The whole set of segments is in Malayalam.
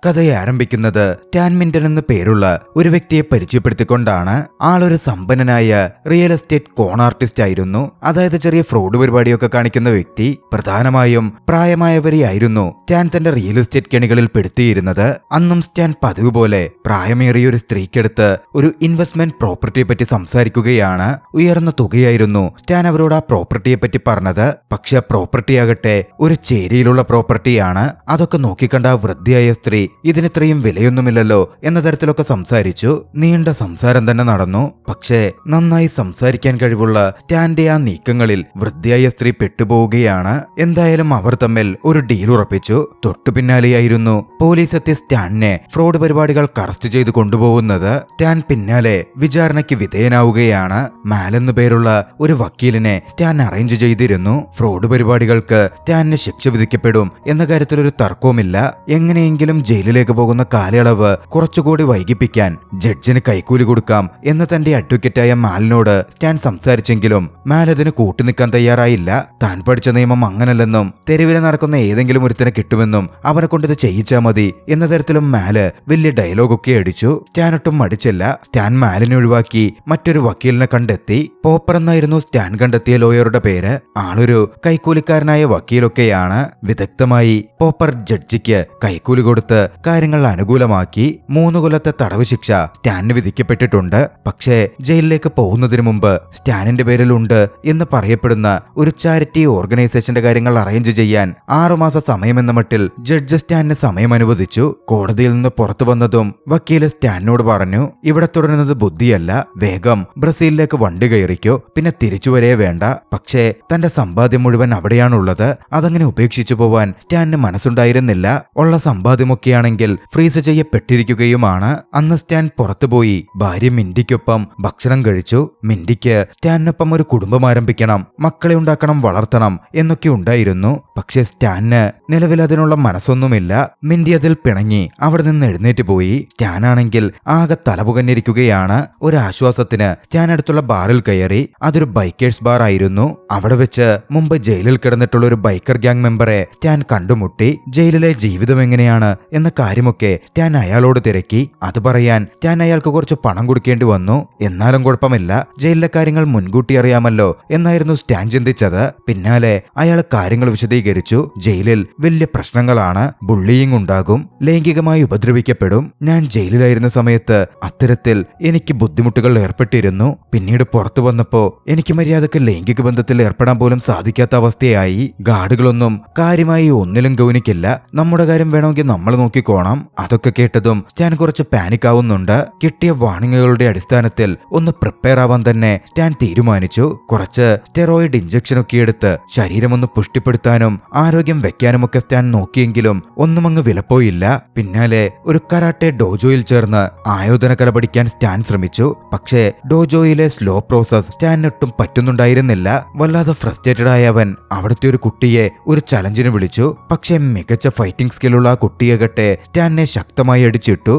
കഥയെ ആരംഭിക്കുന്നത് സ്റ്റാൻ മിന്റൺ എന്ന പേരുള്ള ഒരു വ്യക്തിയെ പരിചയപ്പെടുത്തിക്കൊണ്ടാണ്. ആളൊരു സമ്പന്നനായ റിയൽ എസ്റ്റേറ്റ് കോൺ ആർട്ടിസ്റ്റ് ആയിരുന്നു. അതായത് ചെറിയ ഫ്രോഡ് പരിപാടിയൊക്കെ കാണിക്കുന്ന വ്യക്തി. പ്രധാനമായും പ്രായമായവരെയായിരുന്നു സ്റ്റാൻ തന്റെ റിയൽ എസ്റ്റേറ്റ് കെണികളിൽ പെടുത്തിയിരുന്നത്. അന്നും സ്റ്റാൻ പതിവ് പോലെ പ്രായമേറിയ ഒരു സ്ത്രീക്കെടുത്ത് ഒരു ഇൻവെസ്റ്റ്മെന്റ് പ്രോപ്പർട്ടിയെ പറ്റി സംസാരിക്കുകയാണ്. ഉയർന്ന തുകയായിരുന്നു സ്റ്റാൻ അവരോട് ആ പ്രോപ്പർട്ടിയെ പറ്റി പറഞ്ഞത്. പക്ഷെ ആ പ്രോപ്പർട്ടി ആകട്ടെ ഒരു ചേരിയിലുള്ള പ്രോപ്പർട്ടിയാണ്. അതൊക്കെ നോക്കിക്കണ്ട ആ വൃദ്ധയായ സ്ത്രീ ഇതിനിത്രയും വിലയൊന്നുമില്ലല്ലോ എന്ന തരത്തിലൊക്കെ സംസാരിച്ചു. നീണ്ട സംസാരം തന്നെ നടന്നു. പക്ഷേ നന്നായി സംസാരിക്കാൻ കഴിവുള്ള സ്റ്റാന്റെ ആ നീക്കങ്ങളിൽ വൃദ്ധയായ സ്ത്രീ പെട്ടുപോവുകയാണ്. എന്തായാലും അവർ തമ്മിൽ ഒരു ഡീൽ ഉറപ്പിച്ചു. തൊട്ടു പിന്നാലെയായിരുന്നു പോലീസ് എത്തിയ സ്റ്റാനിനെ ഫ്രോഡ് പരിപാടികൾക്ക് അറസ്റ്റ് ചെയ്ത് കൊണ്ടുപോകുന്നത്. സ്റ്റാൻ പിന്നാലെ വിചാരണയ്ക്ക് വിധേയനാവുകയാണ്. മാലെന്നു പേരുള്ള ഒരു വക്കീലിനെ സ്റ്റാൻ അറേഞ്ച് ചെയ്തിരുന്നു. ഫ്രോഡ് പരിപാടികൾക്ക് സ്റ്റാനിന് ശിക്ഷ വിധിക്കപ്പെടും എന്ന കാര്യത്തിൽ ഒരു തർക്കവുമില്ല. എങ്ങനെയെങ്കിലും ജയിലിലേക്ക് പോകുന്ന കാലയളവ് കുറച്ചുകൂടി വൈകിപ്പിക്കാൻ ജഡ്ജിന് കൈക്കൂലി കൊടുക്കാം എന്ന് തന്റെ അഡ്വക്കേറ്റായ മാലിനോട് സ്റ്റാൻ സംസാരിച്ചെങ്കിലും മാൽ അതിന് കൂട്ടുനിൽക്കാൻ തയ്യാറായില്ല. താൻ പഠിച്ച നിയമം അങ്ങനല്ലെന്നും തെരുവിൽ നടക്കുന്ന ഏതെങ്കിലും ഒരുത്തിനെ കിട്ടുമെന്നും അവനെ കൊണ്ടിത് ചെയ്യിച്ചാൽ മതി എന്ന തരത്തിലും മാല് വലിയ ഡയലോഗൊക്കെ അടിച്ചു. സ്റ്റാൻ ഒട്ടും മടിച്ചില്ല. സ്റ്റാൻ മാലിനെ ഒഴിവാക്കി മറ്റൊരു വക്കീലിനെ കണ്ടെത്തി. പോപ്പർ എന്നായിരുന്നു സ്റ്റാൻ കണ്ടെത്തിയ ലോയറുടെ പേര്. ആളൊരു കൈക്കൂലിക്കാരനായ വക്കീലൊക്കെയാണ്. വിദഗ്ധമായി പോപ്പർ ജഡ്ജിക്ക് കൈക്കൂലി കൊടുത്ത് കാര്യങ്ങൾ അനുകൂലമാക്കി. 3 കൊല്ലത്തെ തടവ് ശിക്ഷ സ്റ്റാനിന് വിധിക്കപ്പെട്ടിട്ടുണ്ട്. പക്ഷേ ജയിലിലേക്ക് പോകുന്നതിന് മുമ്പ് സ്റ്റാനിന്റെ പേരിലുണ്ട് എന്ന് പറയപ്പെടുന്ന ഒരു ചാരിറ്റി ഓർഗനൈസേഷന്റെ കാര്യങ്ങൾ അറേഞ്ച് ചെയ്യാൻ 6 മാസം സമയമെന്ന മട്ടിൽ ജഡ്ജ് സ്റ്റാനിന് സമയം അനുവദിച്ചു. കോടതിയിൽ നിന്ന് പുറത്തു വന്നതും വക്കീല് സ്റ്റാനിനോട് പറഞ്ഞു, ഇവിടെ തുടരുന്നത് ബുദ്ധിയല്ല, വേഗം ബ്രസീലിലേക്ക് വണ്ടി കയറിക്കോ, പിന്നെ തിരിച്ചുവരേ വേണ്ട. പക്ഷേ തന്റെ സമ്പാദ്യം മുഴുവൻ അവിടെയാണുള്ളത്. അതങ്ങനെ ഉപേക്ഷിച്ചു പോവാൻ സ്റ്റാനിന് മനസ്സുണ്ടായിരുന്നില്ല. ഉള്ള സമ്പാദ്യമൊക്കെയാണെങ്കിൽ ഫ്രീസ് ചെയ്യപ്പെട്ടിരിക്കുകയുമാണ്. അന്ന് സ്റ്റാൻ പുറത്തുപോയി ഭാര്യ മിൻഡിക്കൊപ്പം ഭക്ഷണം കഴിച്ചു. മിൻഡിക്ക് സ്റ്റാനിനൊപ്പം ഒരു കുടുംബം ആരംഭിക്കണം, മക്കളെ ഉണ്ടാക്കണം, വളർത്തണം എന്നൊക്കെ ഉണ്ടായിരുന്നു. പക്ഷെ സ്റ്റാനിന് നിലവിൽ അതിനുള്ള മനസ്സൊന്നുമില്ല. മിൻഡി അതിൽ പിണങ്ങി അവിടെ നിന്ന് എഴുന്നേറ്റ് പോയി. സ്റ്റാനാണെങ്കിൽ ആകെ തലപുകഞ്ഞിരിക്കുകയാണ്. ഒരു ആശ്വാസത്തിന് സ്റ്റാൻ അടുത്തുള്ള ബാറിൽ കയറി. അതൊരു ബൈക്കേഴ്സ് ബാർ ആയിരുന്നു. അവിടെ വെച്ച് മുമ്പ് ജയിലിൽ കിടന്നിട്ടുള്ള ഒരു ബൈക്കർ ഗ്യാങ് മെമ്പറെ സ്റ്റാൻ കണ്ടുമുട്ടി. ജയിലിലെ ജീവിതം എങ്ങനെയാണ് എന്ന കാര്യമൊക്കെ സ്റ്റാൻ അയാളോട് തിരക്കി. അത് പറയാൻ സ്റ്റാൻ അയാൾക്ക് കുറച്ച് പണം കൊടുക്കേണ്ടി വന്നു. എന്നാലും കുഴപ്പമില്ല, ജയിലിലെ കാര്യങ്ങൾ മുൻകൂട്ടി അറിയാമല്ലോ എന്നായിരുന്നു സ്റ്റാൻ ചിന്തിച്ചത്. പിന്നാലെ അയാൾ കാര്യങ്ങൾ വിശദീകരിച്ചു. ജയിലിൽ വലിയ പ്രശ്നങ്ങളാണ്, ബുള്ളിയിങ് ഉണ്ടാകും, ലൈംഗികമായി ഉപദ്രവിക്കപ്പെടും. ഞാൻ ജയിലിലായിരുന്ന സമയത്ത് അത്തരത്തിൽ എനിക്ക് ബുദ്ധിമുട്ടുകൾ ഏർപ്പെട്ടിരുന്നു. പിന്നീട് പുറത്തു വന്നപ്പോ എനിക്ക് മര്യാദക്ക് ലൈംഗിക ബന്ധത്തിൽ ഏർപ്പെടാൻ പോലും സാധിക്കാത്ത അവസ്ഥയായി. ഗാർഡുകളൊന്നും കാര്യമായി ഒന്നിലും ഗൗനിക്കില്ല. നമ്മുടെ കാര്യം വേണമെങ്കിൽ നമ്മൾ നോക്കിക്കോണം. അതൊക്കെ കേട്ടതും സ്റ്റാൻ കുറച്ച് പാനിക് ആവുന്നുണ്ട്. കിട്ടിയ വാണിങ്ങുകളുടെ അടിസ്ഥാനത്തിൽ ഒന്ന് പ്രിപ്പയർ ആവാൻ തന്നെ സ്റ്റാൻ തീരുമാനിച്ചു. കുറച്ച് സ്റ്റെറോയിഡ് ഇഞ്ചക്ഷനൊക്കെ എടുത്ത് ശരീരമൊന്ന് പുഷ്ടിപ്പെടുത്താനും ആരോഗ്യം വെക്കാനുമൊക്കെ സ്റ്റാൻ നോക്കിയെങ്കിലും ഒന്നും അങ്ങ് വിലപ്പോയില്ല. പിന്നാലെ ഒരു കരാട്ടെ ഡോജോയിൽ ചേർന്ന് ആയോധന കല പഠിക്കാൻ സ്റ്റാൻ ശ്രമിച്ചു. പക്ഷേ ഡോജോയിലെ സ്ലോ പ്രോസസ് സ്റ്റാനിനൊട്ടും പറ്റുന്നുണ്ടായിരുന്നില്ല. വല്ലാതെ ഫ്രസ്ട്രേറ്റഡ് ആയ അവൻ അവിടുത്തെ ഒരു കുട്ടിയെ ഒരു ചലഞ്ചിന് വിളിച്ചു. പക്ഷേ മികച്ച ഫൈറ്റിംഗ് സ്കില്ലുള്ള ആ കുട്ടിയാകട്ടെ സ്റ്റാനിനെ ശക്തമായി അടിച്ചിട്ടു.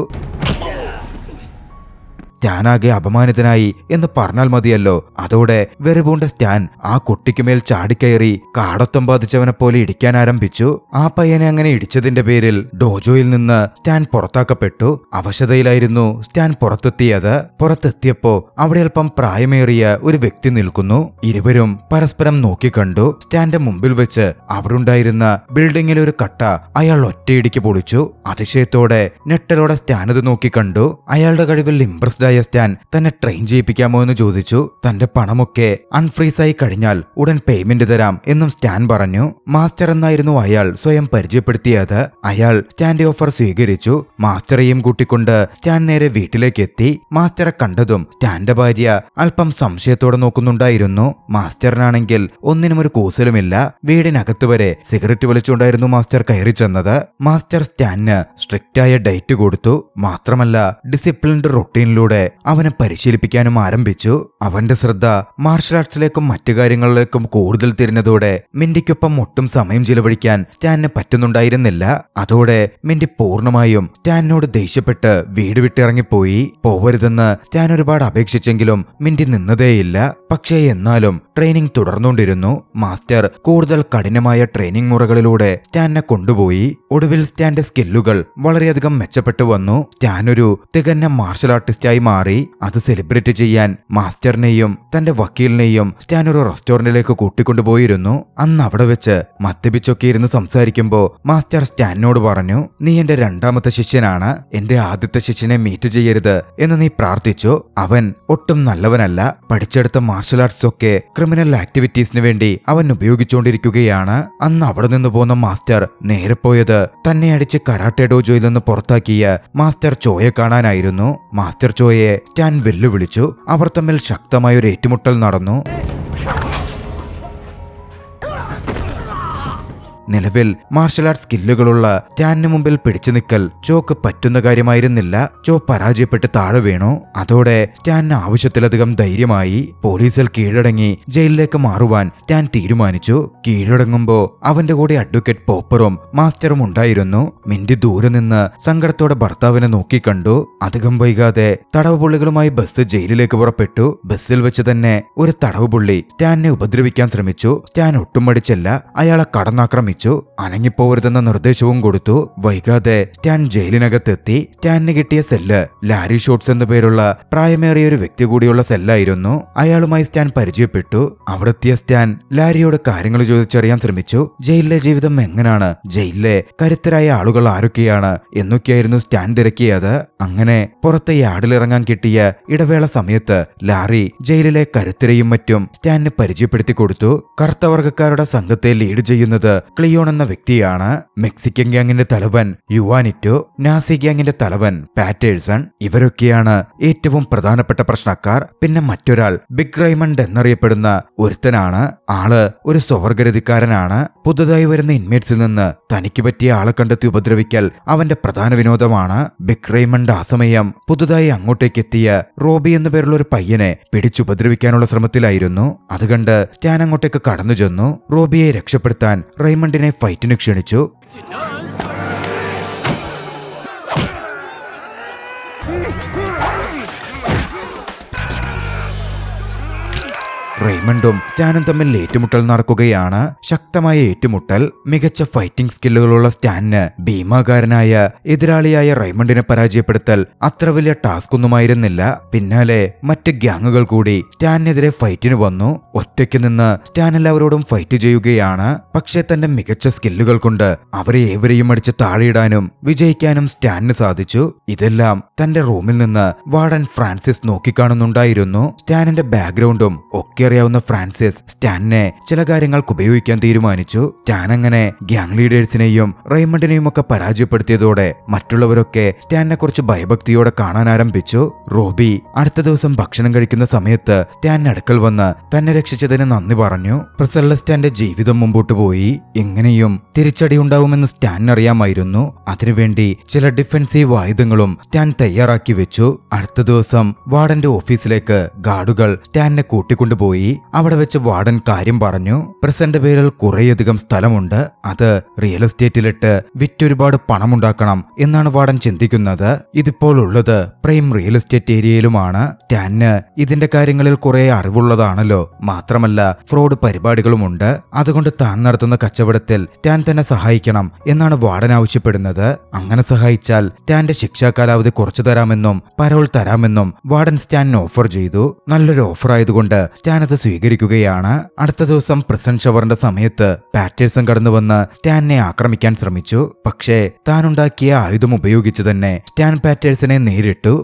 സ്റ്റാനാകെ അപമാനിതനായി എന്ന് പറഞ്ഞാൽ മതിയല്ലോ. അതോടെ വെറുപൂണ്ട സ്റ്റാൻ ആ കുട്ടിക്കുമേൽ ചാടിക്കയറി കാടത്വം ബാധിച്ചവനെ പോലെ ഇടിക്കാൻ ആരംഭിച്ചു. ആ പയ്യനെ അങ്ങനെ ഇടിച്ചതിന്റെ പേരിൽ ഡോജോയിൽ നിന്ന് സ്റ്റാൻ പുറത്താക്കപ്പെട്ടു. അവശതയിലായിരുന്നു സ്റ്റാൻ പുറത്തെത്തിയത്. പുറത്തെത്തിയപ്പോ അവിടെ അല്പം പ്രായമേറിയ ഒരു വ്യക്തി നിൽക്കുന്നു. ഇരുവരും പരസ്പരം നോക്കിക്കണ്ടു. സ്റ്റാന്റെ മുമ്പിൽ വെച്ച് അവിടെ ഉണ്ടായിരുന്ന ബിൽഡിങ്ങിലെ ഒരു കട്ട അയാൾ ഒറ്റയിടിക്ക് പൊളിച്ചു. അതിശയത്തോടെ ഞെട്ടലോടെ സ്റ്റാൻ അത് നോക്കിക്കണ്ടു. അയാളുടെ കഴിവിൽ ഇംപ്രസ്ഡ് സ്റ്റാൻ തന്നെ ട്രെയിൻ ചെയ്യിപ്പിക്കാമോ എന്ന് ചോദിച്ചു. തന്റെ പണമൊക്കെ അൺഫ്രീസായി കഴിഞ്ഞാൽ ഉടൻ പേയ്മെന്റ് തരാം എന്നും സ്റ്റാൻ പറഞ്ഞു. മാസ്റ്റർ എന്നായിരുന്നു അയാൾ സ്വയം പരിചയപ്പെടുത്തിയത്. അയാൾ സ്റ്റാന്റെ ഓഫർ സ്വീകരിച്ചു. മാസ്റ്ററെയും കൂട്ടിക്കൊണ്ട് സ്റ്റാൻ നേരെ വീട്ടിലേക്ക് എത്തി. മാസ്റ്ററെ കണ്ടതും സ്റ്റാന്റെ ഭാര്യ അല്പം സംശയത്തോടെ നോക്കുന്നുണ്ടായിരുന്നു. മാസ്റ്ററിനാണെങ്കിൽ ഒന്നിനും ഒരു കൂസലുമില്ല. വീടിനകത്ത് വരെ സിഗരറ്റ് വലിച്ചുകൊണ്ടായിരുന്നു മാസ്റ്റർ കയറി ചെന്നത്. മാസ്റ്റർ സ്റ്റാനിന് സ്ട്രിക്റ്റായ ഡയറ്റ് കൊടുത്തു. മാത്രമല്ല ഡിസിപ്ലിൻഡ് റൊട്ടീനിലൂടെ അവനെ പരിശീലിപ്പിക്കാനും ആരംഭിച്ചു. അവന്റെ ശ്രദ്ധ മാർഷൽ ആർട്സിലേക്കും മറ്റു കാര്യങ്ങളിലേക്കും കൂടുതൽ തിരിഞ്ഞതോടെ മിൻഡിക്കൊപ്പം ഒട്ടും സമയം ചിലവഴിക്കാൻ സ്റ്റാനിന് പറ്റുന്നുണ്ടായിരുന്നില്ല. അതോടെ മിൻഡി പൂർണ്ണമായും സ്റ്റാനിനോട് ദേഷ്യപ്പെട്ട് വീട് വിട്ടിറങ്ങിപ്പോയി. പോവരുതെന്ന് സ്റ്റാൻ ഒരുപാട് അപേക്ഷിച്ചെങ്കിലും മിൻഡി നിന്നതേയില്ല. പക്ഷേ എന്നാലും ട്രെയിനിങ് തുടർന്നുകൊണ്ടിരുന്നു. മാസ്റ്റർ കൂടുതൽ കഠിനമായ ട്രെയിനിങ് മുറകളിലൂടെ സ്റ്റാനിനെ കൊണ്ടുപോയി. ഒടുവിൽ സ്റ്റാന്റെ സ്കില്ലുകൾ വളരെയധികം മെച്ചപ്പെട്ടു വന്നു. സ്റ്റാൻ ഒരു തികഞ്ഞ മാർഷൽ ആർട്ടിസ്റ്റായി മാറി. അത് സെലിബ്രേറ്റ് ചെയ്യാൻ മാസ്റ്ററിനെയും തന്റെ വക്കീലിനെയും സ്റ്റാൻ ഒരു റെസ്റ്റോറന്റിലേക്ക് കൂട്ടിക്കൊണ്ടുപോയിരുന്നു. അന്ന് അവിടെ വെച്ച് മദ്യപിച്ചൊക്കെ ഇരുന്ന് സംസാരിക്കുമ്പോ മാസ്റ്റർ സ്റ്റാനിനോട് പറഞ്ഞു, നീ എന്റെ രണ്ടാമത്തെ ശിഷ്യനാണ്, എന്റെ ആദ്യത്തെ ശിഷ്യനെ മീറ്റ് ചെയ്യരുത് എന്ന് നീ പ്രാർത്ഥിച്ചു. അവൻ ഒട്ടും നല്ലവനല്ല. പഠിച്ചെടുത്ത മാർഷൽ ആർട്സ് ഒക്കെ ക്രിമിനൽ ആക്ടിവിറ്റീസിന് വേണ്ടി അവൻ ഉപയോഗിച്ചുകൊണ്ടിരിക്കുകയാണ്. അന്ന് അവിടെ നിന്ന് പോന്ന മാസ്റ്റർ നേരെ പോയത് തന്നെ അടിച്ച് കരാട്ടെ ഡോജോയിൽ നിന്ന് പുറത്താക്കിയ മാസ്റ്റർ ചോയെ കാണാനായിരുന്നു. മാസ്റ്റർ ചോയെ സ്റ്റാൻ വെല്ലുവിളിച്ചു. അവർ തമ്മിൽ ശക്തമായൊരു ഏറ്റുമുട്ടൽ നടന്നു. നിലവിൽ മാർഷൽ ആർട്സ് സ്കില്ലുകളുള്ള സ്റ്റാനിന് മുമ്പിൽ പിടിച്ചു നിൽക്കൽ ചോക്ക് പറ്റുന്ന കാര്യമായിരുന്നില്ല. ചോ പരാജയപ്പെട്ട് താഴെ വീണു. അതോടെ സ്റ്റാനിന് ആവശ്യത്തിലധികം ധൈര്യമായി. പോലീസിൽ കീഴടങ്ങി ജയിലിലേക്ക് മാറുവാൻ സ്റ്റാൻ തീരുമാനിച്ചു. കീഴടങ്ങുമ്പോ അവന്റെ കൂടെ അഡ്വക്കേറ്റ് പോപ്പറും മാസ്റ്ററും ഉണ്ടായിരുന്നു. മിൻഡി ദൂരെ നിന്ന് സങ്കടത്തോടെ ഭർത്താവിനെ നോക്കിക്കണ്ടു. അധികം വൈകാതെ തടവ് പുള്ളികളുമായി ബസ് ജയിലിലേക്ക് പുറപ്പെട്ടു. ബസ്സിൽ വെച്ച് തന്നെ ഒരു തടവ് പുള്ളി സ്റ്റാനിനെ ഉപദ്രവിക്കാൻ ശ്രമിച്ചു. സ്റ്റാൻ ഒട്ടും മടിച്ചില്ല. അയാളെ കടന്നാക്രമിച്ചു. അനങ്ങിപ്പോവരുതെന്ന നിർദ്ദേശവും കൊടുത്തു. വൈകാതെ സ്റ്റാൻ ജയിലിനകത്തെത്തി. സ്റ്റാനിന് കിട്ടിയ സെല്ല് ലാരി ഷോട്ട്സ് എന്നു പേരുള്ള പ്രായമേറിയ ഒരു വ്യക്തി കൂടിയുള്ള സെല്ലായിരുന്നു. അയാളുമായി സ്റ്റാൻ പരിചയപ്പെട്ടു. അവിടെത്തിയ സ്റ്റാൻ ലാരിയോട് കാര്യങ്ങൾ ചോദിച്ചറിയാൻ ശ്രമിച്ചു. ജയിലിലെ ജീവിതം എങ്ങനെയാണ്, ജയിലിലെ കരുത്തരായ ആളുകൾ ആരൊക്കെയാണ് എന്നൊക്കെയായിരുന്നു സ്റ്റാൻ തിരക്കിയത്. അങ്ങനെ പുറത്തെ യാർഡിലിറങ്ങാൻ കിട്ടിയ ഇടവേള സമയത്ത് ലാരി ജയിലിലെ കരുത്തരെയും മറ്റും സ്റ്റാനിന് പരിചയപ്പെടുത്തി കൊടുത്തു. കറുത്തവർഗക്കാരുടെ സംഘത്തെ ലീഡ് ചെയ്യുന്നത് ക്ലിയോൺ എന്ന വ്യക്തിയാണ്. മെക്സിക്കൻ ഗ്യാങ്ങിന്റെ തലവൻ യുവാനിറ്റോ, നാസി ഗ്യാങ്ങിന്റെ തലവൻ പാറ്റേഴ്സൺ, ഇവരൊക്കെയാണ് ഏറ്റവും പ്രധാനപ്പെട്ട പ്രശ്നക്കാർ. പിന്നെ മറ്റൊരാൾ ബിഗ് റൈമണ്ട് എന്നറിയപ്പെടുന്ന ഒരുത്തനാണ്. ആള് ഒരു സ്വവർഗരതിക്കാരനാണ്. പുതുതായി വരുന്ന ഇൻമേറ്റ്സിൽ നിന്ന് തനിക്ക് പറ്റിയ ആളെ കണ്ടെത്തി ഉപദ്രവിക്കൽ അവന്റെ പ്രധാന വിനോദമാണ്. ബിഗ് റൈമണ്ട് ആ സമയം പുതുതായി അങ്ങോട്ടേക്ക് എത്തിയ റോബി എന്നു പേരുള്ള ഒരു പയ്യനെ പിടിച്ചുപദ്രവിക്കാനുള്ള ശ്രമത്തിലായിരുന്നു. അതുകണ്ട് സ്റ്റാൻ അങ്ങോട്ടേക്ക് കടന്നു ചെന്നു. റോബിയെ രക്ഷപ്പെടുത്താൻ റൈമണ്ടിനെ ഫൈറ്റിന് ക്ഷണിച്ചു. റെയ്മണ്ടും സ്റ്റാനും തമ്മിൽ ഏറ്റുമുട്ടൽ നടക്കുകയാണ്. ശക്തമായ ഏറ്റുമുട്ടൽ. മികച്ച ഫൈറ്റിംഗ് സ്കില്ലുകളുള്ള സ്റ്റാനിന് ഭീമാകാരനായ എതിരാളിയായ റെയ്മണ്ടിനെ പരാജയപ്പെടുത്തൽ അത്ര വലിയ ടാസ്ക് ഒന്നുമായിരുന്നില്ല. പിന്നാലെ മറ്റ് ഗ്യാങ്ങുകൾ കൂടി സ്റ്റാനിനെതിരെ ഫൈറ്റിന് വന്നു. ഒറ്റയ്ക്ക് നിന്ന് സ്റ്റാൻ എല്ലാവരോടും ഫൈറ്റ് ചെയ്യുകയാണ്. പക്ഷേ തന്റെ മികച്ച സ്കില്ലുകൾ കൊണ്ട് അവരെ ഏവരെയും അടിച്ച് താഴെയിടാനും വിജയിക്കാനും സ്റ്റാനിന് സാധിച്ചു. ഇതെല്ലാം തന്റെ റൂമിൽ നിന്ന് വാർഡൻ ഫ്രാൻസിസ് നോക്കിക്കാണുന്നുണ്ടായിരുന്നു. സ്റ്റാനിന്റെ ബാക്ക്ഗ്രൗണ്ടും ഒക്കെ അറിയാവുന്ന ഫ്രാൻസിസ് സ്റ്റാനിനെ ചില കാര്യങ്ങൾക്ക് ഉപയോഗിക്കാൻ തീരുമാനിച്ചു. സ്റ്റാൻ അങ്ങനെ ഗ്യാങ് ലീഡേഴ്സിനെയും റെയ്മണ്ടിനെയും ഒക്കെ പരാജയപ്പെടുത്തിയതോടെ മറ്റുള്ളവരൊക്കെ സ്റ്റാനിനെ കുറിച്ച് ഭയഭക്തിയോടെ കാണാൻ ആരംഭിച്ചു. റോബി അടുത്ത ദിവസം ഭക്ഷണം കഴിക്കുന്ന സമയത്ത് സ്റ്റാനിന് അടുക്കൽ വന്ന് തന്നെ രക്ഷിച്ചതിന് നന്ദി പറഞ്ഞു. പ്രിസറിലെ സ്റ്റാന്റെ ജീവിതം മുമ്പോട്ട് പോയി. എങ്ങനെയും തിരിച്ചടി ഉണ്ടാവുമെന്ന് സ്റ്റാനിന് അറിയാമായിരുന്നു. അതിനുവേണ്ടി ചില ഡിഫൻസീവ് ആയുധങ്ങളും സ്റ്റാൻ തയ്യാറാക്കി വെച്ചു. അടുത്ത ദിവസം വാർഡന്റെ ഓഫീസിലേക്ക് ഗാർഡുകൾ സ്റ്റാനിനെ കൂട്ടിക്കൊണ്ടുപോയി. അവിടെ വെച്ച് വാർഡൻ കാര്യം പറഞ്ഞു. പ്രസന്റ് പേരിൽ കുറേയധികം സ്ഥലമുണ്ട്. അത് റിയൽ എസ്റ്റേറ്റിലിട്ട് വിറ്റൊരുപാട് പണമുണ്ടാക്കണം എന്നാണ് വാർഡൻ ചിന്തിക്കുന്നത്. ഇതിപ്പോൾ ഉള്ളത് പ്രൈം റിയൽ എസ്റ്റേറ്റ് ഏരിയയിലുമാണ്. സ്റ്റാനിന് ഇതിന്റെ കാര്യങ്ങളിൽ കുറെ അറിവുള്ളതാണല്ലോ. മാത്രമല്ല ഫ്രോഡ് പരിപാടികളുമുണ്ട്. അതുകൊണ്ട് താൻ നടത്തുന്ന കച്ചവടത്തിൽ സ്റ്റാൻ തന്നെ സഹായിക്കണം എന്നാണ് വാർഡൻ ആവശ്യപ്പെടുന്നത്. അങ്ങനെ സഹായിച്ചാൽ സ്റ്റാന്റെ ശിക്ഷാ കാലാവധി കുറച്ചു തരാമെന്നും പരോൾ തരാമെന്നും വാർഡൻ സ്റ്റാനിന് ഓഫർ ചെയ്തു. നല്ലൊരു ഓഫർ ആയതുകൊണ്ട് സ്റ്റാൻ അത് സ്വീകരിക്കുകയാണ്. അടുത്ത ദിവസം പ്രസന്റ് ഷവറിന്റെ സമയത്ത് പാറ്റേഴ്സൺ കടന്നുവന്ന് സ്റ്റാനിനെ ആക്രമിക്കാൻ ശ്രമിച്ചു. പക്ഷേ താനുണ്ടാക്കിയ ആയുധം ഉപയോഗിച്ച് തന്നെ സ്റ്റാൻ പാറ്റേഴ്സനെ നേരിട്ടു.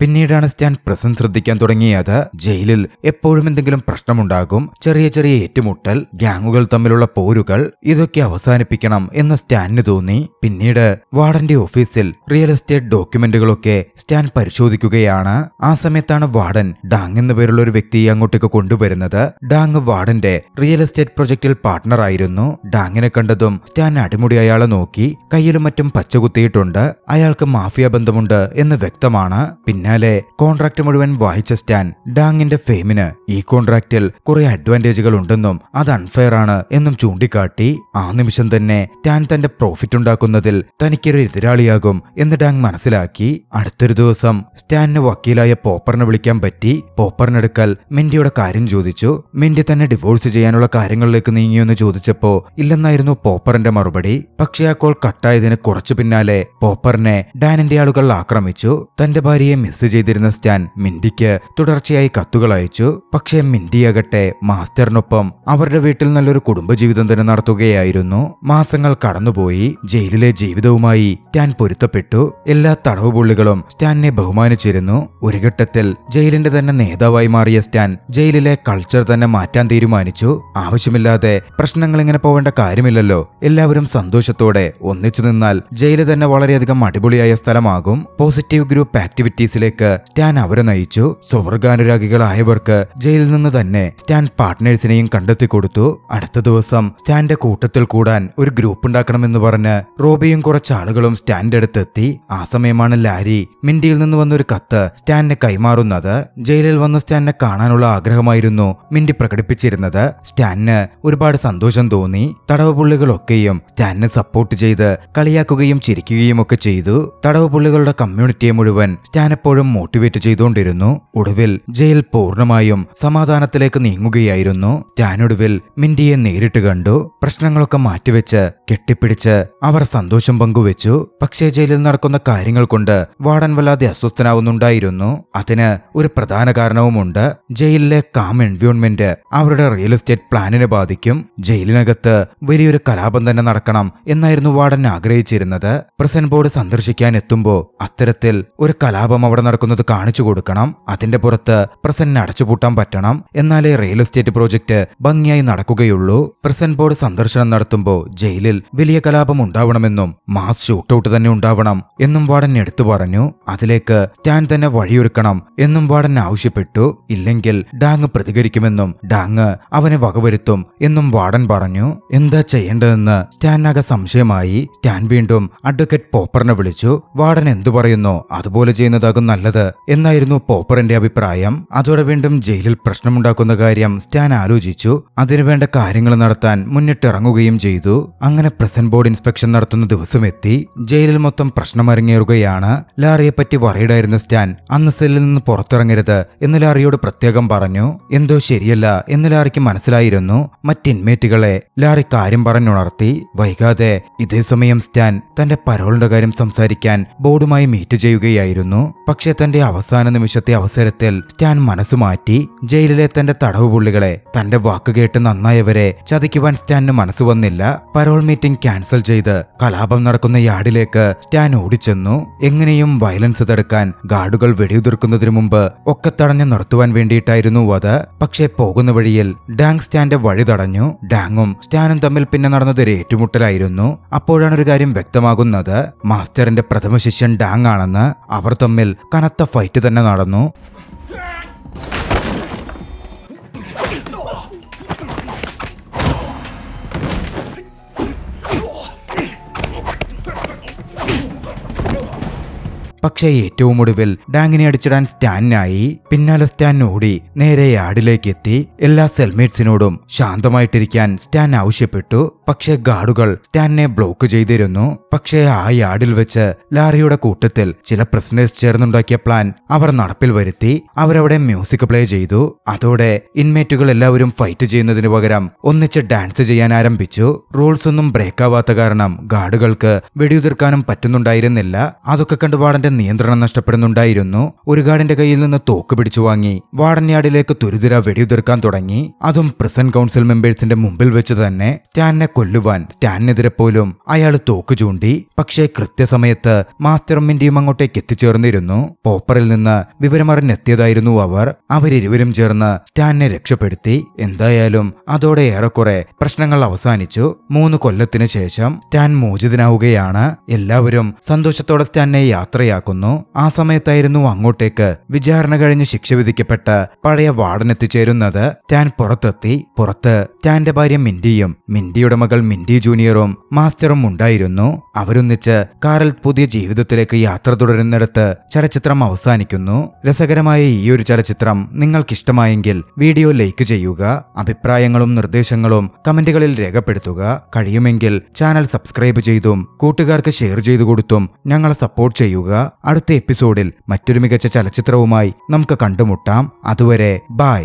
പിന്നീടാണ് സ്റ്റാൻ പ്രസന്റ് ശ്രദ്ധിക്കാൻ തുടങ്ങിയത്. ജയിലിൽ എപ്പോഴും എന്തെങ്കിലും പ്രശ്നമുണ്ടാകും, ചെറിയ ചെറിയ ഏറ്റുമുട്ടൽ, ഗ്യാങ്ങുകൾ തമ്മിലുള്ള പോരുകൾ, ഇതൊക്കെ അവസാനിപ്പിക്കണം എന്ന് സ്റ്റാനിന് തോന്നി. പിന്നീട് വാർഡന്റെ ഓഫീസിൽ റിയൽ എസ്റ്റേറ്റ് ഡോക്യുമെന്റുകളൊക്കെ സ്റ്റാൻ പരിശോധിക്കുകയാണ്. ആ സമയത്താണ് വാർഡൻ ഡാങ് എന്ന പേരുള്ള ഒരു വ്യക്തിയെ അങ്ങോട്ടേക്ക് കൊണ്ടുവരുന്നത്. ഡാങ് വാർഡന്റെ റിയൽ എസ്റ്റേറ്റ് പ്രൊജക്റ്റിൽ പാർട്ട്ണർ ആയിരുന്നു. ഡാങ്ങിനെ കണ്ടതും സ്റ്റാൻ അടിമുടി അയാളെ നോക്കി. കയ്യിലും മറ്റും പച്ചകുത്തിയിട്ടുണ്ട്. അയാൾക്ക് മാഫിയ ബന്ധമുണ്ട് എന്ന് വ്യക്തമാണ്. പിന്നാലെ കോൺട്രാക്ട് മുഴുവൻ വായിച്ച സ്റ്റാൻ ഡാങ്ങിന്റെ ഫെയിമിന് ഈ കോൺട്രാക്റ്റിൽ കുറെ അഡ്വാൻറ്റേജുകൾ ഉണ്ടെന്നും അത് അൺഫെയർ ആണ് എന്നും ചൂണ്ടിക്കാട്ടി. ആ നിമിഷം തന്നെ സ്റ്റാൻ തന്റെ പ്രോഫിറ്റ് ഉണ്ടാക്കുന്നതിൽ തനിക്കൊരു എതിരാളിയാകും എന്ന് ഡാങ് മനസ്സിലാക്കി. അടുത്തൊരു ദിവസം സ്റ്റാനിന് വക്കീലായ പോപ്പറിനെ വിളിക്കാൻ പറ്റി. പോപ്പറിനടുക്കൽ മിൻഡിയുടെ കാര്യം ചോദിച്ചു. മിൻഡി തന്നെ ഡിവോഴ്സ് ചെയ്യാനുള്ള കാര്യങ്ങളിലേക്ക് നീങ്ങിയെന്ന് ചോദിച്ചപ്പോ ഇല്ലെന്നായിരുന്നു പോപ്പറിന്റെ മറുപടി. പക്ഷേ ആ കോൾ കട്ടായതിന് കുറച്ചു പിന്നാലെ പോപ്പറിനെ ഡാനിന്റെ ആളുകൾ ആക്രമിച്ചു. തന്റെ ഭാര്യയെ മിസ് ചെയ്തിരുന്ന സ്റ്റാൻ മിൻഡിക്ക് തുടർച്ചയായി കത്തുകൾ അയച്ചു. പക്ഷേ മിൻഡിയാകട്ടെ മാസ്റ്ററിനൊപ്പം അവരുടെ വീട്ടിൽ നല്ലൊരു കുടുംബജീവിതം തന്നെ നടത്തുകയായിരുന്നു. മാസങ്ങൾ കടന്നുപോയി. ജയിലിലെ ജീവിതവുമായി സ്റ്റാൻ പൊരുത്തപ്പെട്ടു. എല്ലാ തടവുപുള്ളികളും സ്റ്റാനിനെ ബഹുമാനിച്ചിരുന്നു. ഒരു ഘട്ടത്തിൽ ജയിലിന്റെ തന്നെ നേതാവായി മാറിയ സ്റ്റാൻ ജയിലിലെ കൾച്ചർ തന്നെ മാറ്റാൻ തീരുമാനിച്ചു. ആവശ്യമില്ലാതെ പ്രശ്നങ്ങൾ ഇങ്ങനെ പോവേണ്ട കാര്യമില്ലല്ലോ, എല്ലാവരും സന്തോഷത്തോടെ ഒന്നിച്ചു നിന്നാൽ ജയില് തന്നെ വളരെയധികം അടിപൊളിയായ സ്ഥലമാകും. പോസിറ്റീവ് ഗ്രൂപ്പ് ആക്ടിവിറ്റീസിലേക്ക് സ്റ്റാൻ അവരെ നയിച്ചു. സ്വർഗാനുരാഗികളായവർക്ക് ജയിലിൽ നിന്ന് തന്നെ സ്റ്റാൻ പാർട്ട്നേഴ്സിനെയും കണ്ടെത്തി കൊടുത്തു. അടുത്ത ദിവസം സ്റ്റാന്റെ കൂട്ടത്തിൽ കൂടാൻ ഒരു ഗ്രൂപ്പ് ഉണ്ടാക്കണമെന്ന് പറഞ്ഞ് റോബിയും കുറച്ചാളുകളും സ്റ്റാന്റെ അടുത്തെത്തി. ആ സമയമാണ് ലാരി മിൻഡിയിൽ നിന്ന് വന്നൊരു കത്ത് സ്റ്റാനിനെ കൈമാറുന്നത്. ജയിലിൽ വന്ന സ്റ്റാനിനെ കാണാനുള്ള ആഗ്രഹമായിരുന്നു മിൻഡി പ്രകടിപ്പിച്ചിരുന്നത്. സ്റ്റാനിന് ഒരുപാട് സന്തോഷം തോന്നി. തടവുപുള്ളികളൊക്കെയും സ്റ്റാനിനെ സപ്പോർട്ട് ചെയ്ത് കളിയാക്കുകയും ചിരിക്കുകയും ഒക്കെ ചെയ്തു. തടവുപുള്ളികളുടെ കമ്മ്യൂണിറ്റിയെ മുഴുവൻ സ്റ്റാൻ എപ്പോഴും മോട്ടിവേറ്റ് ചെയ്തുകൊണ്ടിരുന്നു. ഒടുവിൽ ജയിൽ പൂർണ്ണമായും സമാധാനത്തിലേക്ക് നീങ്ങുകയായിരുന്നു. സ്റ്റാനൊടുവിൽ മിൻഡിയെ നേരിട്ട് കണ്ടു. പ്രശ്നങ്ങളൊക്കെ മാറ്റിവെച്ച് കെട്ടിപ്പിടിച്ച് അവർ സന്തോഷം പങ്കുവെച്ചു. പക്ഷേ ജയിലിൽ നടക്കുന്ന കാര്യങ്ങൾ കൊണ്ട് വാർഡൻ വല്ലാതെ അസ്വസ്ഥനാവുന്നുണ്ടായിരുന്നു. അതിന് ഒരു പ്രധാന കാരണവുമുണ്ട്. ജയിലിലെ കാം എൻവയോൺമെന്റ് അവരുടെ റിയൽ എസ്റ്റേറ്റ് പ്ലാനിനെ ബാധിക്കും. ജയിലിനകത്ത് വലിയൊരു കലാപം തന്നെ നടക്കണം എന്നായിരുന്നു വാർഡൻ ആഗ്രഹിച്ചിരുന്നത്. പ്രസന്റ് ബോർഡ് സന്ദർശിക്കാൻ എത്തുമ്പോ അത്തരത്തിൽ ഒരു കലാപം അവിടെ നടക്കുന്നത് കാണിച്ചു കൊടുക്കണം. അതിന്റെ പുറത്ത് പ്രസന്റിനെ അടച്ചുപൂട്ടാൻ പറ്റണം. എന്നാലേ റിയൽ എസ്റ്റേറ്റ് പ്രോജക്റ്റ് ഭംഗിയായി നടക്കുകയുള്ളൂ. പ്രസന്റ് ബോർഡ് സന്ദർശനം നടത്തുമ്പോ ജയിലിൽ വലിയ കലാപം ഉണ്ടാവണമെന്നും മാസ് ഷൂട്ടൌട്ട് തന്നെ ഉണ്ടാവണം എന്നും വാർഡൻ എടുത്തു പറഞ്ഞു. അതിലേക്ക് സ്റ്റാൻ തന്നെ വഴിയൊരുക്കണം എന്നും വാർഡൻ ആവശ്യപ്പെട്ടു. ഇല്ലെങ്കിൽ ഡാങ് പ്രതികരിക്കുമെന്നും ഡാങ് അവനെ വകവരുത്തും എന്നും വാർഡൻ പറഞ്ഞു. എന്താ ചെയ്യേണ്ടതെന്ന് സ്റ്റാനാകെ സംശയമായി. സ്റ്റാൻ വീണ്ടും അഡ്വക്കേറ്റ് പോപ്പറിനെ വിളിച്ചു. വാർഡൻ എന്തു പറയുന്നോ അതുപോലെ ചെയ്യുന്നതാകും നല്ലത് എന്നായിരുന്നു പോപ്പറിന്റെ അഭിപ്രായം. അതോടെ വീണ്ടും ജയിലിൽ പ്രശ്നമുണ്ടാക്കുന്ന കാര്യം സ്റ്റാൻ ആലോചിച്ചു. അതിനുവേണ്ട കാര്യങ്ങൾ നടത്താൻ മുന്നിട്ടിറങ്ങുകയും ചെയ്തു. അങ്ങനെ പ്രസന്റ് ബോർഡ് ഇൻസ്പെക്ഷൻ നടത്തുന്ന ദിവസം എത്തി. ജയിലിൽ മൊത്തം പ്രശ്നം അരങ്ങേറുകയാണ്. ലാറിയെ പറ്റി വറീഡായിരുന്ന സ്റ്റാൻ അന്ന് സെല്ലിൽ നിന്ന് പുറത്തിറങ്ങരുത് എന്ന് ലാറിയോട് പ്രത്യേകം പറഞ്ഞു. എന്തോ ശരിയല്ല എന്ന് ലാറിക്ക് മനസ്സിലായിരുന്നു. മറ്റിൻമേറ്റുകളെ ലാറി കാര്യം പറഞ്ഞുണർത്തി. വൈകാതെ ഇതേസമയം സ്റ്റാൻ തന്റെ പരോളിന്റെ കാര്യം സംസാരിക്കാൻ ബോർഡുമായി മീറ്റ് ചെയ്യുകയായിരുന്നു. പക്ഷെ തന്റെ അവസാന നിമിഷത്തെ അവസരത്തിൽ സ്റ്റാൻ മനസ്സുമാറ്റി. ജയിലിലെ തന്റെ തടവുപുള്ളികളെ തന്റെ വാക്കുകേട്ട് നന്നായവരെ ചതിക്കുവാൻ സ്റ്റാനിന് മനസ്സ് വന്നില്ല. പരോൾ മീറ്റിംഗ് ക്യാൻസൽ ചെയ്ത് കലാപം നടക്കുന്ന യാർഡിലേക്ക് സ്റ്റാൻ ഓടിച്ചെന്നു. എങ്ങനെയും വയലൻസ് തടുക്കാൻ ഗാർഡുകൾ വെടിയുതിർക്കുന്നതിനു മുമ്പ് ഒക്കെ തടഞ്ഞു നിർത്തുവാൻ വേണ്ടിയിട്ടായിരുന്നു അത്. പക്ഷേ പോകുന്ന വഴിയിൽ ഡാങ് സ്റ്റാന്റെ വഴി തടഞ്ഞു. ഡാങ്ങും സ്റ്റാനും തമ്മിൽ പിന്നെ നടന്നതൊരു ഏറ്റുമുട്ടലായിരുന്നു. അപ്പോഴാണ് ഒരു കാര്യം വ്യക്തമാകുന്നത്. മാസ്റ്ററിന്റെ പ്രഥമ ശിഷ്യൻ ഡാങ് ആണെന്ന്. അവർ തമ്മിൽ കനത്ത ഫൈറ്റ് തന്നെ നടന്നു. പക്ഷേ ഏറ്റവും ഒടുവിൽ ഡാങ്ങിനെ അടിച്ചിടാൻ സ്റ്റാനിനായി. പിന്നാലെ സ്റ്റാൻ ഓടി നേരെ യാർഡിലേക്ക് എത്തി. എല്ലാ സെൽമേറ്റ്സിനോടും ശാന്തമായിട്ടിരിക്കാൻ സ്റ്റാൻ ആവശ്യപ്പെട്ടു. പക്ഷേ ഗാർഡുകൾ സ്റ്റാനിനെ ബ്ലോക്ക് ചെയ്തിരുന്നു. പക്ഷേ ആ യാർഡിൽ വെച്ച് ലാറിയുടെ കൂട്ടത്തിൽ ചില പ്രിസണേഴ്സ് ചേർന്നുണ്ടാക്കിയ പ്ലാൻ അവർ നടപ്പിൽ വരുത്തി. അവരവിടെ മ്യൂസിക് പ്ലേ ചെയ്തു. അതോടെ ഇൻമേറ്റുകൾ എല്ലാവരും ഫൈറ്റ് ചെയ്യുന്നതിന് പകരം ഒന്നിച്ച് ഡാൻസ് ചെയ്യാൻ ആരംഭിച്ചു. റൂൾസ് ഒന്നും ബ്രേക്ക് ആവാത്ത കാരണം ഗാർഡുകൾക്ക് വെടിയുതിർക്കാനും പറ്റുന്നുണ്ടായിരുന്നില്ല. അതൊക്കെ കണ്ട് വാർഡന്റെ തന്റെ നിയന്ത്രണം നഷ്ടപ്പെടുന്നുണ്ടായിരുന്നു. ഒരു ഗാർഡിന്റെ കയ്യിൽ നിന്ന് തോക്ക് പിടിച്ചു വാങ്ങി വാർഡൻ യാർഡിലേക്ക് തുരുതുര വെടിയുതിർക്കാൻ തുടങ്ങി. അതും പ്രിസൺ കൗൺസിൽ മെമ്പേഴ്സിന്റെ മുമ്പിൽ വെച്ച് തന്നെ. സ്റ്റാനിനെ കൊല്ലുവാൻ സ്റ്റാനിനെതിരെ പോലും അയാൾ തോക്ക് ചൂണ്ടി. പക്ഷേ കൃത്യസമയത്ത് മാസ്റ്ററും മിന്റിയും അങ്ങോട്ടേക്ക് എത്തിച്ചേർന്നിരുന്നു. പോപ്പറിൽ നിന്ന് വിവരമറിഞ്ഞെത്തിയതായിരുന്നു അവർ. അവരിരുവരും ചേർന്ന് സ്റ്റാനിനെ രക്ഷപ്പെടുത്തി. എന്തായാലും അതോടെ ഏറെക്കുറെ പ്രശ്നങ്ങൾ അവസാനിച്ചു. 3 കൊല്ലത്തിന് ശേഷം സ്റ്റാൻ മോചിതനാവുകയാണ്. എല്ലാവരും സന്തോഷത്തോടെ സ്റ്റാനെ യാത്രയാക്കുന്നു. ആ സമയത്തായിരുന്നു അങ്ങോട്ടേക്ക് വിചാരണ കഴിഞ്ഞ് ശിക്ഷ വിധിക്കപ്പെട്ട പഴയ വാർഡൻ എത്തിച്ചേരുന്നത്. സ്റ്റാൻ പുറത്തെത്തി. പുറത്ത് സ്റ്റാന്റെ ഭാര്യ മിന്റിയും മിന്റിയുടെ മകൾ മിന്റി ജൂനിയറും മാസ്റ്ററും ഉണ്ടായിരുന്നു. അവരൊന്നിച്ച് കാറിൽ പുതിയ ജീവിതത്തിലേക്ക് യാത്ര തുടരുന്നിടത്ത് ചലച്ചിത്രം അവസാനിക്കുന്നു. രസകരമായ ഈ ഒരു ചലച്ചിത്രം നിങ്ങൾക്കിഷ്ടമായെങ്കിൽ വീഡിയോ ലൈക്ക് ചെയ്യുക. അഭിപ്രായങ്ങളും നിർദ്ദേശങ്ങളും കമന്റുകളിൽ രേഖപ്പെടുത്തുക. കഴിയുമെങ്കിൽ ചാനൽ സബ്സ്ക്രൈബ് ചെയ്തും കൂട്ടുകാർക്ക് ഷെയർ ചെയ്തു കൊടുത്തും ഞങ്ങളെ സപ്പോർട്ട് ചെയ്യുക. അടുത്ത എപ്പിസോഡിൽ മറ്റൊരു മികച്ച ചലച്ചിത്രവുമായി നമുക്ക് കണ്ടുമുട്ടാം. അതുവരെ ബൈ.